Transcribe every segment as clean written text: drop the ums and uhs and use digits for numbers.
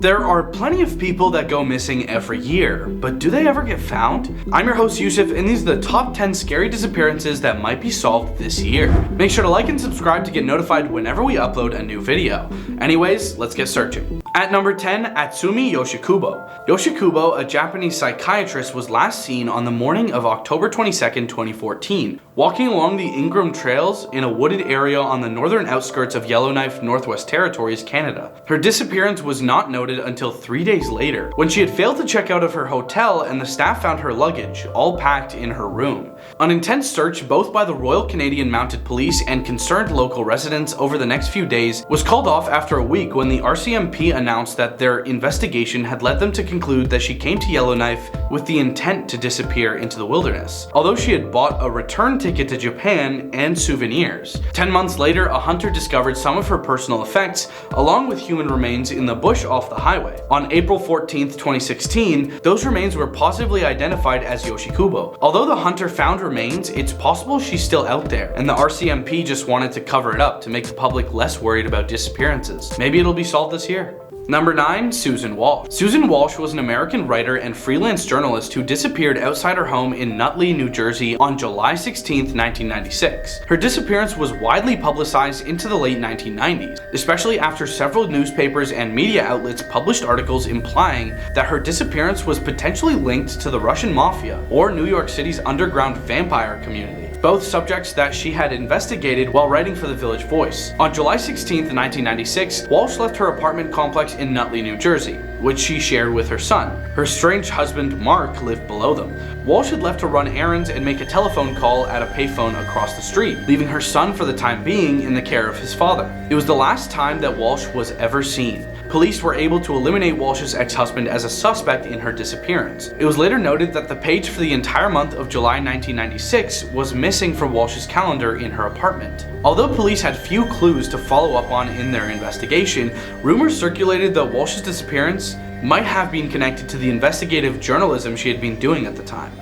There are plenty of people that go missing every year, but do they ever get found? I'm your host Yusuf, and these are the top 10 scary disappearances that might be solved this year. Make sure to like and subscribe to get notified whenever we upload a new video. Anyways, let's get searching. At number 10, Atsumi Yoshikubo. Yoshikubo, a Japanese psychiatrist, was last seen on the morning of October 22, 2014, walking along the Ingram Trails in a wooded area on the northern outskirts of Yellowknife, Northwest Territories, Canada. Her disappearance was not noted until 3 days later, when she had failed to check out of her hotel and the staff found her luggage, all packed in her room. An intense search both by the Royal Canadian Mounted Police and concerned local residents over the next few days was called off after a week when the RCMP announced that their investigation had led them to conclude that she came to Yellowknife with the intent to disappear into the wilderness, although she had bought a return ticket to Japan and souvenirs. 10 months later, a hunter discovered some of her personal effects along with human remains in the bush off the highway. On April 14, 2016, those remains were positively identified as Yoshikubo. Although the hunter found remains, it's possible she's still out there, and the RCMP just wanted to cover it up to make the public less worried about disappearances. Maybe it'll be solved this year. Number 9, Suzanne Walsh. Suzanne Walsh was an American writer and freelance journalist who disappeared outside her home in Nutley, New Jersey on July 16, 1996. Her disappearance was widely publicized into the late 1990s, especially after several newspapers and media outlets published articles implying that her disappearance was potentially linked to the Russian mafia or New York City's underground vampire community, both subjects that she had investigated while writing for the Village Voice. On July 16, 1996, Walsh left her apartment complex in Nutley, New Jersey, which she shared with her son. Her estranged husband, Mark, lived below them. Walsh had left to run errands and make a telephone call at a payphone across the street, leaving her son for the time being in the care of his father. It was the last time that Walsh was ever seen. Police were able to eliminate Walsh's ex-husband as a suspect in her disappearance. It was later noted that the page for the entire month of July 1996 was missing from Walsh's calendar in her apartment. Although police had few clues to follow up on in their investigation, rumors circulated that Walsh's disappearance might have been connected to the investigative journalism she had been doing at the time.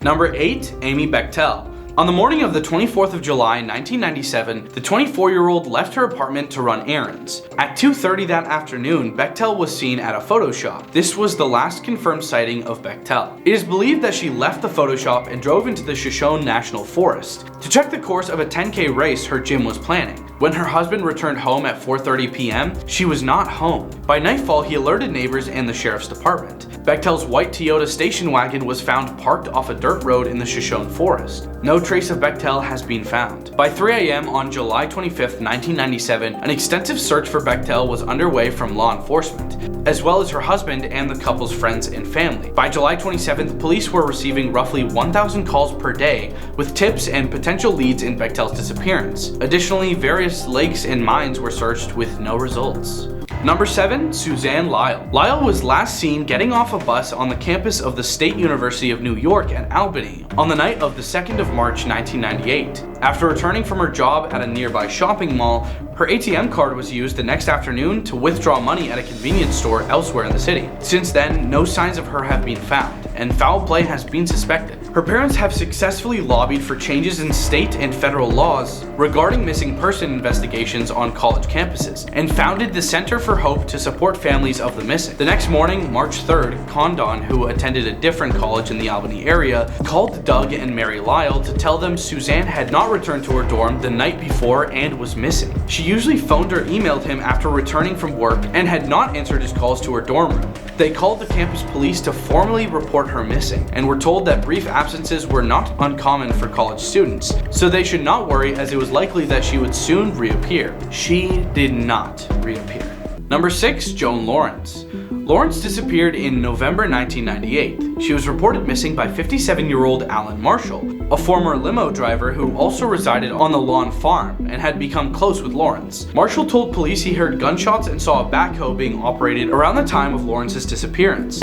Number 8, Amy Bechtel. On the morning of the 24th of July, 1997, the 24-year-old left her apartment to run errands. At 2:30 that afternoon, Bechtel was seen at a photo shop. This was the last confirmed sighting of Bechtel. It is believed that she left the photo shop and drove into the Shoshone National Forest to check the course of a 10K race her gym was planning. When her husband returned home at 4:30 p.m., she was not home. By nightfall, he alerted neighbors and the sheriff's department. Bechtel's white Toyota station wagon was found parked off a dirt road in the Shoshone Forest. No trace of Bechtel has been found. By 3 a.m. on July 25, 1997, an extensive search for Bechtel was underway from law enforcement, as well as her husband and the couple's friends and family. By July 27th, police were receiving roughly 1,000 calls per day with tips and potential leads in Bechtel's disappearance. Additionally, various lakes and mines were searched with no results. Number 7, Suzanne Lyall. Lyall was last seen getting off a bus on the campus of the State University of New York at Albany on the night of the 2nd of March, 1998. After returning from her job at a nearby shopping mall, her ATM card was used the next afternoon to withdraw money at a convenience store elsewhere in the city. Since then, no signs of her have been found, and foul play has been suspected. Her parents have successfully lobbied for changes in state and federal laws regarding missing person investigations on college campuses, and founded the Center for Hope to support families of the missing. The next morning, March 3rd, Condon, who attended a different college in the Albany area, called Doug and Mary Lyall to tell them Suzanne had not returned to her dorm the night before and was missing. She usually phoned or emailed him after returning from work and had not answered his calls to her dorm room. They called the campus police to formally report her missing, and were told that brief absences were not uncommon for college students, so they should not worry as it was likely that she would soon reappear. She did not reappear. Number 6, Joan Lawrence. Lawrence disappeared in November 1998. She was reported missing by 57-year-old Alan Marshall, a former limo driver who also resided on the lawn farm and had become close with Lawrence. Marshall told police he heard gunshots and saw a backhoe being operated around the time of Lawrence's disappearance.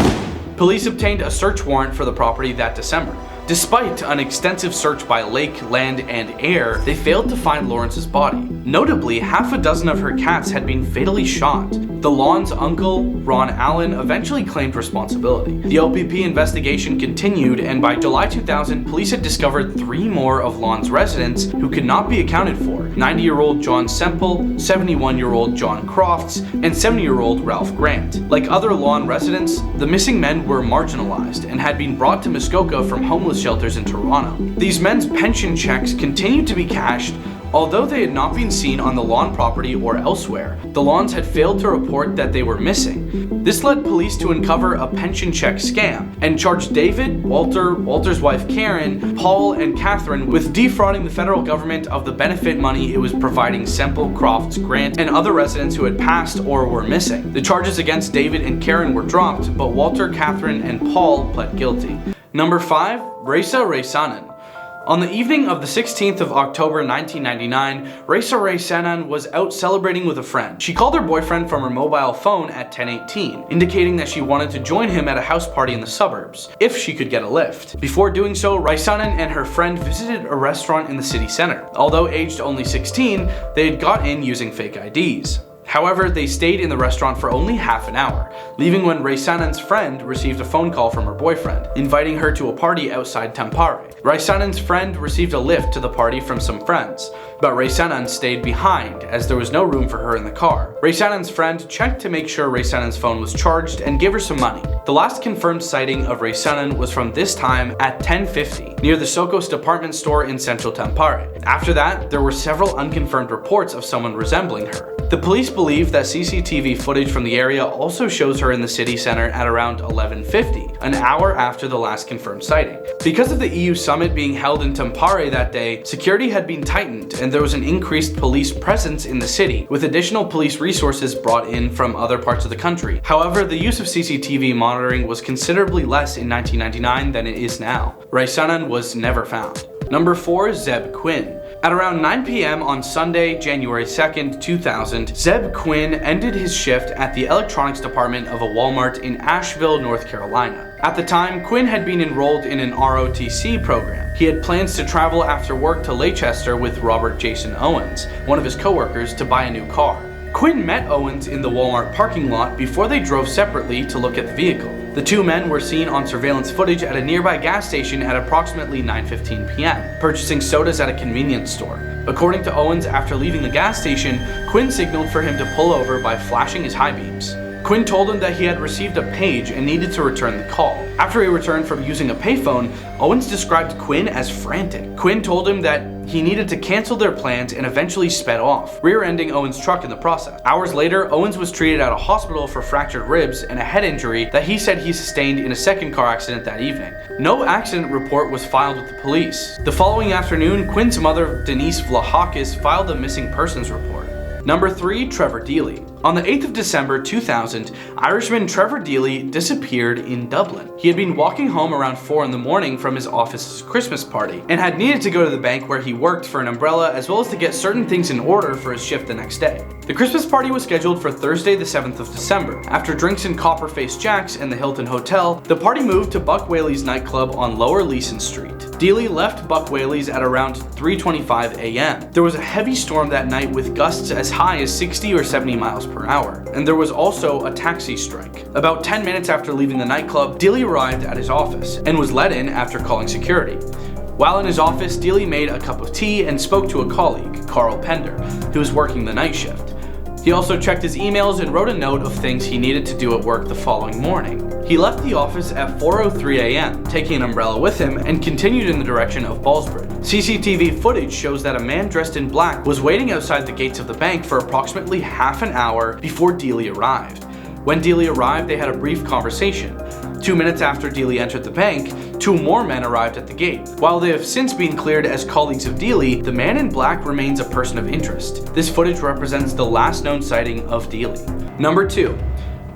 Police obtained a search warrant for the property that December. Despite an extensive search by lake, land, and air, they failed to find Lawrence's body. Notably, half a dozen of her cats had been fatally shot. The Lawns' uncle, Ron Allen, eventually claimed responsibility. The OPP investigation continued, and by July 2000, police had discovered 3 more of Lawns' residents who could not be accounted for: 90-year-old John Semple, 71-year-old John Crofts, and 70-year-old Ralph Grant. Like other Lawn residents, the missing men were marginalized and had been brought to Muskoka from homeless shelters in Toronto. These men's pension checks continued to be cashed, although they had not been seen on the Lawn property or elsewhere. The Lawns had failed to report that they were missing. This led police to uncover a pension check scam and charged David, Walter's wife Karen, Paul, and Catherine with defrauding the federal government of the benefit money it was providing Semple, Crofts, Grant, and other residents who had passed or were missing. The charges against David and Karen were dropped, but Walter, Catherine, and Paul pled guilty. Number 5. Raisa Raisänen. On the evening of the 16th of October 1999, Raisa Raisänen was out celebrating with a friend. She called her boyfriend from her mobile phone at 10:18, indicating that she wanted to join him at a house party in the suburbs, if she could get a lift. Before doing so, Raisänen and her friend visited a restaurant in the city center. Although aged only 16, they had got in using fake IDs. However, they stayed in the restaurant for only half an hour, leaving when Raisänen's friend received a phone call from her boyfriend, inviting her to a party outside Tampere. Raisänen's friend received a lift to the party from some friends, but Raisänen stayed behind as there was no room for her in the car. Raisänen's friend checked to make sure Raisänen's phone was charged and gave her some money. The last confirmed sighting of Raisänen was from this time at 10:50, near the Sokos department store in central Tampere. After that, there were several unconfirmed reports of someone resembling her. The police believe that CCTV footage from the area also shows her in the city center at around 11:50, an hour after the last confirmed sighting. Because of the EU summit being held in Tampere that day, security had been tightened and there was an increased police presence in the city, with additional police resources brought in from other parts of the country. However, the use of CCTV monitoring was considerably less in 1999 than it is now. Raisänen was never found. Number 4. Zebb Quinn. At around 9 p.m. on Sunday, January 2nd, 2000, Zebb Quinn ended his shift at the electronics department of a Walmart in Asheville, North Carolina. At the time, Quinn had been enrolled in an ROTC program. He had plans to travel after work to Leicester with Robert Jason Owens, one of his coworkers, to buy a new car. Quinn met Owens in the Walmart parking lot before they drove separately to look at the vehicle. The two men were seen on surveillance footage at a nearby gas station at approximately 9:15 p.m., purchasing sodas at a convenience store. According to Owens, after leaving the gas station, Quinn signaled for him to pull over by flashing his high beams. Quinn told him that he had received a page and needed to return the call. After he returned from using a payphone, Owens described Quinn as frantic. Quinn told him that he needed to cancel their plans and eventually sped off, rear-ending Owens' truck in the process. Hours later, Owens was treated at a hospital for fractured ribs and a head injury that he said he sustained in a second car accident that evening. No accident report was filed with the police. The following afternoon, Quinn's mother, Denise Vlahakis, filed a missing persons report. Number 3. Trevor Deely. On the 8th of December 2000, Irishman Trevor Deely disappeared in Dublin. He had been walking home around 4 in the morning from his office's Christmas party and had needed to go to the bank where he worked for an umbrella as well as to get certain things in order for his shift the next day. The Christmas party was scheduled for Thursday the 7th of December. After drinks in Copperface Jack's and the Hilton Hotel, the party moved to Buck Whaley's nightclub on Lower Leeson Street. Deely left Buck Whaley's at around 3:25 a.m. There was a heavy storm that night with gusts as high as 60 or 70 miles per hour, and there was also a taxi strike. About 10 minutes after leaving the nightclub, Deely arrived at his office and was let in after calling security. While in his office, Deely made a cup of tea and spoke to a colleague, Carl Pender, who was working the night shift. He also checked his emails and wrote a note of things he needed to do at work the following morning. He left the office at 4:03 a.m., taking an umbrella with him, and continued in the direction of Ballsbridge. CCTV footage shows that a man dressed in black was waiting outside the gates of the bank for approximately half an hour before Deely arrived. When Deely arrived, they had a brief conversation. 2 minutes after Deely entered the bank, 2 more men arrived at the gate. While they have since been cleared as colleagues of Deely, the man in black remains a person of interest. This footage represents the last known sighting of Deely. Number 2.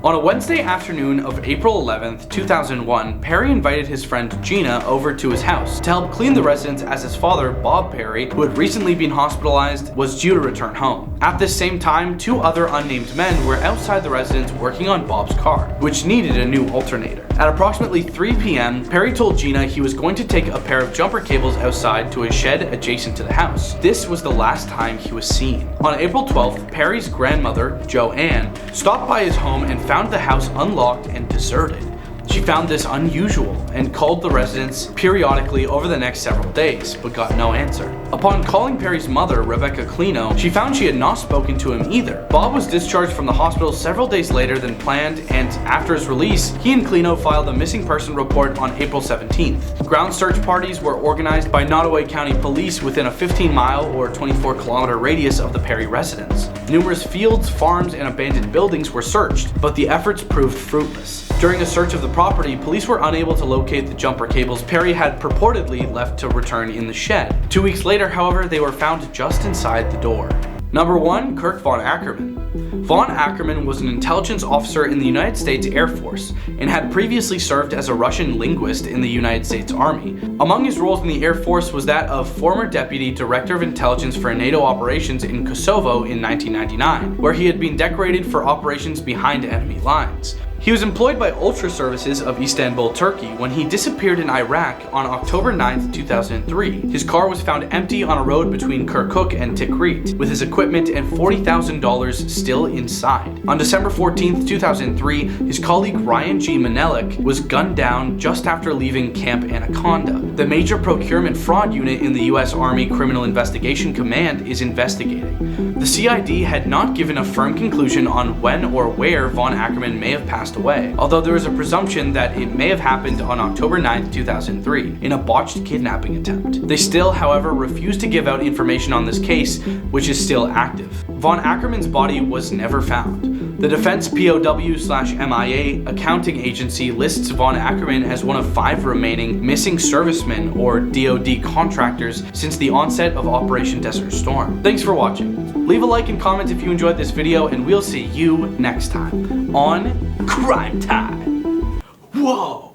On a Wednesday afternoon of April 11th, 2001, Perry invited his friend Gina over to his house to help clean the residence as his father, Bob Perry, who had recently been hospitalized, was due to return home. At this same time, 2 other unnamed men were outside the residence working on Bob's car, which needed a new alternator. At approximately 3 p.m., Perry told Gina he was going to take a pair of jumper cables outside to a shed adjacent to the house. This was the last time he was seen. On April 12th, Perry's grandmother, Joanne, stopped by his home and found the house unlocked and deserted. She found this unusual and called the residence periodically over the next several days, but got no answer. Upon calling Perry's mother, Rebecca Clino, she found she had not spoken to him either. Bob was discharged from the hospital several days later than planned, and after his release, he and Clino filed a missing person report on April 17th. Ground search parties were organized by Nottoway County Police within a 15-mile or 24-kilometer radius of the Perry residence. Numerous fields, farms, and abandoned buildings were searched, but the efforts proved fruitless. During a search of the property, police were unable to locate the jumper cables Perry had purportedly left to return in the shed. 2 weeks later, however, they were found just inside the door. Number 1. Kirk Von Ackermann. Von Ackermann was an intelligence officer in the United States Air Force and had previously served as a Russian linguist in the United States Army. Among his roles in the Air Force was that of former Deputy Director of Intelligence for NATO operations in Kosovo in 1999, where he had been decorated for operations behind enemy lines. He was employed by Ultra Services of Istanbul, Turkey, when he disappeared in Iraq on October 9, 2003. His car was found empty on a road between Kirkuk and Tikrit, with his equipment and $40,000 still inside. On December 14, 2003, his colleague Ryan G. Manelik was gunned down just after leaving Camp Anaconda. The major procurement fraud unit in the U.S. Army Criminal Investigation Command is investigating. The CID had not given a firm conclusion on when or where Von Ackermann may have passed away, although there is a presumption that it may have happened on October 9, 2003, in a botched kidnapping attempt. They still, however, refuse to give out information on this case, which is still active. Von Ackermann's body was never found. The Defense POW/MIA accounting agency lists Von Ackermann as one of 5 remaining missing servicemen or DoD contractors since the onset of Operation Desert Storm. Thanks for watching. Leave a like and comment if you enjoyed this video, and we'll see you next time on Crime Time. Whoa!